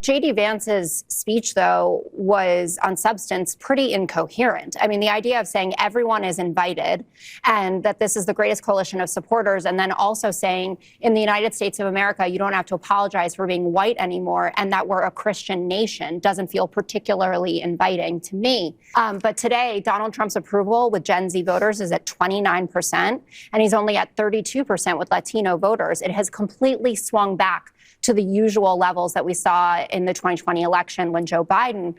J.D. Vance's speech, though, was on substance pretty incoherent. I mean, the idea of saying everyone is invited and that this is the greatest coalition of supporters, and then also saying in the United States of America, you don't have to apologize for being white anymore, and that we're a Christian nation doesn't feel particularly inviting to me. But today, Donald Trump's approval with Gen Z voters is at 29%, and he's only at 32% with Latino voters. It has completely swung back to the usual levels that we saw in the 2020 election when Joe Biden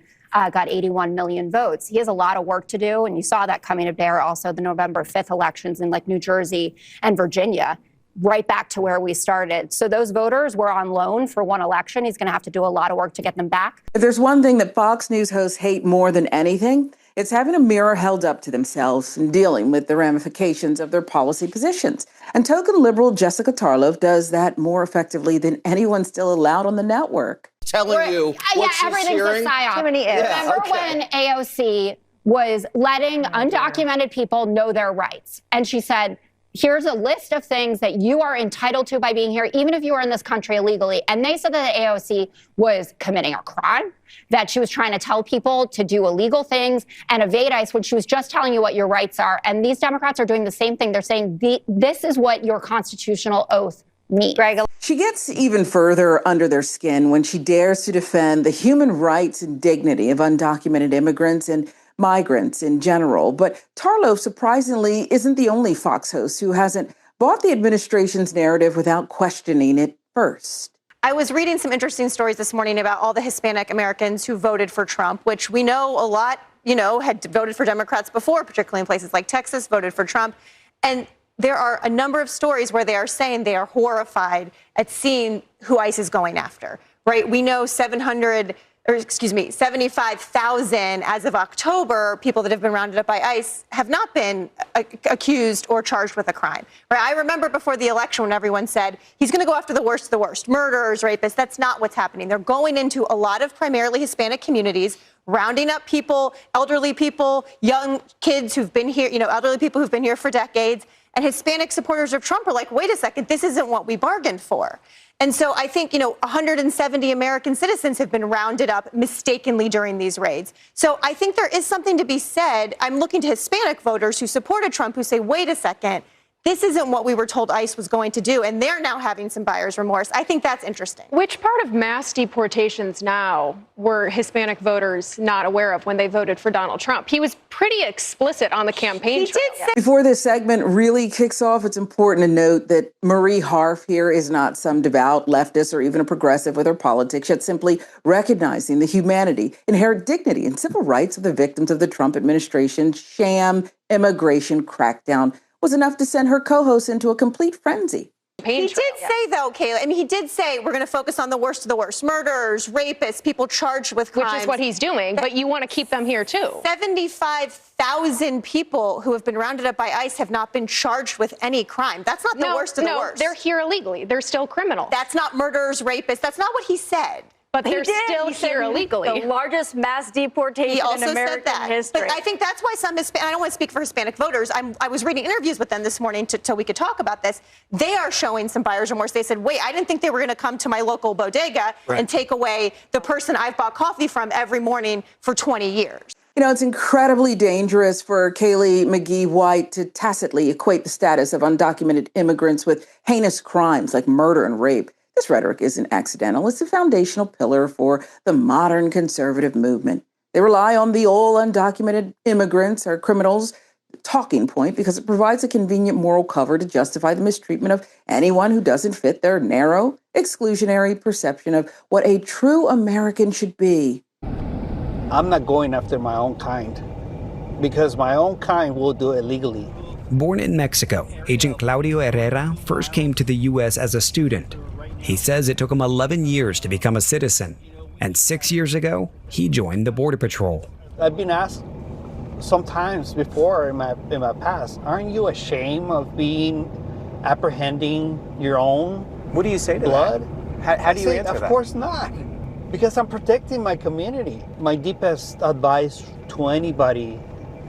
got 81 million votes. He has a lot of work to do, and you saw that coming to bear also the November 5th elections in like New Jersey and Virginia, right back to where we started. So those voters were on loan for one election. He's going to have to do a lot of work to get them back. If there's one thing that Fox News hosts hate more than anything, it's having a mirror held up to themselves and dealing with the ramifications of their policy positions. And token liberal Jessica Tarlov does that more effectively than anyone still allowed on the network. Telling you what she's everything's hearing. a psyop. Remember when AOC was letting undocumented people know their rights? And she said, here's a list of things that you are entitled to by being here, even if you are in this country illegally. And they said that the AOC was committing a crime, that she was trying to tell people to do illegal things and evade ICE when she was just telling you what your rights are. And these Democrats are doing the same thing. They're saying this is what your constitutional oath means. She gets even further under their skin when she dares to defend the human rights and dignity of undocumented immigrants and migrants in general. But Tarlov, surprisingly, isn't the only Fox host who hasn't bought the administration's narrative without questioning it first. I was reading some interesting stories this morning about all the Hispanic Americans who voted for Trump, which we know a lot, had voted for Democrats before, particularly in places like Texas, voted for Trump. And there are a number of stories where they are saying they are horrified at seeing who ICE is going after, right? We know 75,000 as of October, people that have been rounded up by ICE have not been accused or charged with a crime. Right? I remember before the election when everyone said, he's going to go after the worst of the worst, murderers, rapists. That's not what's happening. They're going into a lot of primarily Hispanic communities, rounding up people, elderly people, young kids who've been here, elderly people who've been here for decades. And Hispanic supporters of Trump are like, wait a second, this isn't what we bargained for. And so I think, 170 American citizens have been rounded up mistakenly during these raids. So I think there is something to be said. I'm looking to Hispanic voters who supported Trump who say, wait a second, this isn't what we were told ICE was going to do, and they're now having some buyer's remorse. I think that's interesting. Which part of mass deportations now were Hispanic voters not aware of when they voted for Donald Trump? He was pretty explicit on the campaign trail. Before this segment really kicks off, it's important to note that Marie Harf here is not some devout leftist or even a progressive with her politics, yet simply recognizing the humanity, inherent dignity, and civil rights of the victims of the Trump administration's sham immigration crackdown was enough to send her co-host into a complete frenzy. He did say, though, Kayla, he did say we're going to focus on the worst of the worst, murderers, rapists, people charged with crimes. Which is what he's doing, but you want to keep them here, too. 75,000 people who have been rounded up by ICE have not been charged with any crime. That's not the worst of the worst. No, they're here illegally. They're still criminals. That's not murderers, rapists. That's not what he said. But they're still here illegally. The largest mass deportation in American history. But I think that's why some Hispanic, I don't want to speak for Hispanic voters. I was reading interviews with them this morning so we could talk about this. They are showing some buyer's remorse. They said, wait, I didn't think they were going to come to my local bodega and take away the person I've bought coffee from every morning for 20 years. It's incredibly dangerous for Kaylee McGee-White to tacitly equate the status of undocumented immigrants with heinous crimes like murder and rape. This rhetoric isn't accidental. It's a foundational pillar for the modern conservative movement. They rely on the all undocumented immigrants or criminals talking point because it provides a convenient moral cover to justify the mistreatment of anyone who doesn't fit their narrow, exclusionary perception of what a true American should be. I'm not going after my own kind because my own kind will do it legally. Born in Mexico, Agent Claudio Herrera first came to the U.S. as a student. He says it took him 11 years to become a citizen, and 6 years ago, he joined the Border Patrol. I've been asked sometimes before in my past, aren't you ashamed of apprehending your own What do you say to blood? that? How do you answer that? Of course not, because I'm protecting my community. My deepest advice to anybody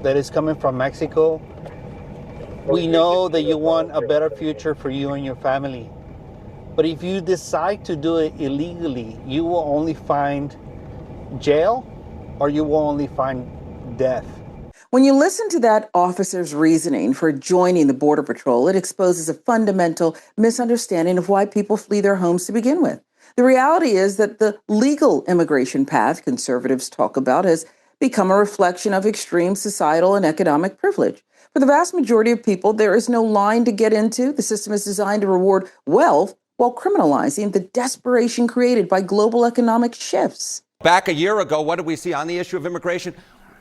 that is coming from Mexico, we know that you want a better future for you and your family. But if you decide to do it illegally, you will only find jail or you will only find death. When you listen to that officer's reasoning for joining the Border Patrol, it exposes a fundamental misunderstanding of why people flee their homes to begin with. The reality is that the legal immigration path conservatives talk about has become a reflection of extreme societal and economic privilege. For the vast majority of people, there is no line to get into. The system is designed to reward wealth while criminalizing the desperation created by global economic shifts. Back a year ago, what did we see on the issue of immigration?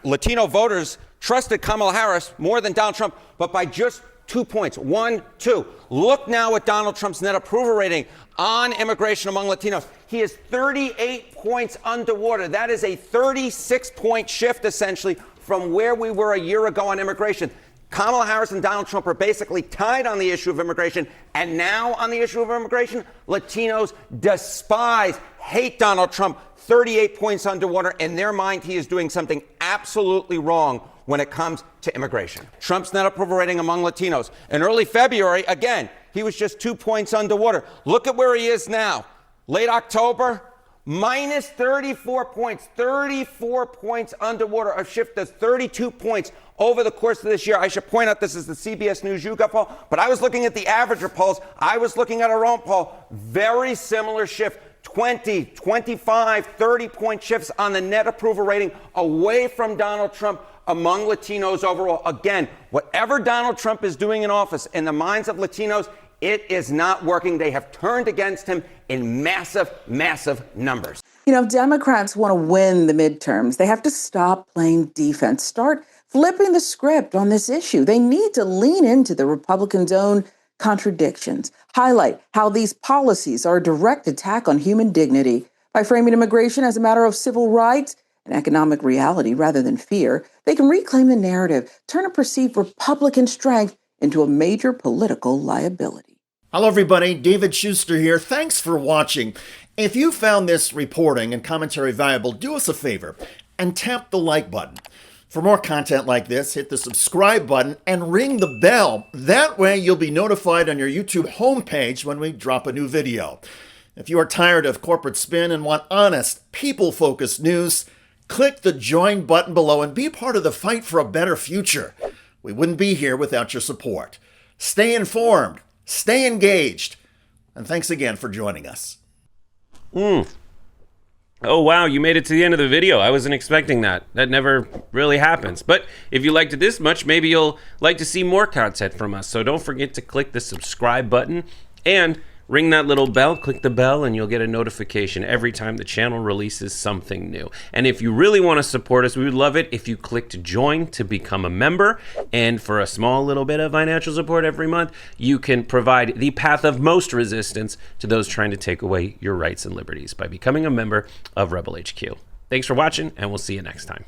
Latino voters trusted Kamala Harris more than Donald Trump, but by just 2 points. 1, 2. Look now at Donald Trump's net approval rating on immigration among Latinos. He is 38 points underwater. That is a 36-point shift, essentially, from where we were a year ago on immigration. Kamala Harris and Donald Trump are basically tied on the issue of immigration. And now on the issue of immigration, Latinos despise, hate Donald Trump. 38 points underwater. In their mind, he is doing something absolutely wrong when it comes to immigration. Trump's net approval rating among Latinos. In early February, again, he was just 2 points underwater. Look at where he is now. Late October, minus 34 points. 34 points underwater, a shift to 32 points over the course of this year. I should point out this is the CBS News YouGov poll, but I was looking at the Averager polls. I was looking at our own poll. Very similar shift. 20, 25, 30-point shifts on the net approval rating away from Donald Trump among Latinos overall. Again, whatever Donald Trump is doing in office, in the minds of Latinos, it is not working. They have turned against him in massive, massive numbers. You know, if Democrats want to win the midterms, they have to stop playing defense, start flipping the script on this issue. They need to lean into the Republicans' own contradictions, highlight how these policies are a direct attack on human dignity. By framing immigration as a matter of civil rights and economic reality rather than fear, they can reclaim the narrative, turn a perceived Republican strength into a major political liability. Hello, everybody. David Schuster here. Thanks for watching. If you found this reporting and commentary valuable, do us a favor and tap the like button. For more content like this, hit the subscribe button and ring the bell. That way you'll be notified on your YouTube homepage when we drop a new video. If you are tired of corporate spin and want honest, people-focused news, click the join button below and be part of the fight for a better future. We wouldn't be here without your support. Stay informed, stay engaged, and thanks again for joining us. Oh, wow, you made it to the end of the video. I wasn't expecting that. That never really happens. But if you liked it this much, maybe you'll like to see more content from us. So don't forget to click the subscribe button and ring that little bell. Click the bell and you'll get a notification every time the channel releases something new. And if you really want to support us, we would love it if you clicked join to become a member. And for a small little bit of financial support every month, you can provide the path of most resistance to those trying to take away your rights and liberties by becoming a member of Rebel HQ. Thanks for watching, and we'll see you next time.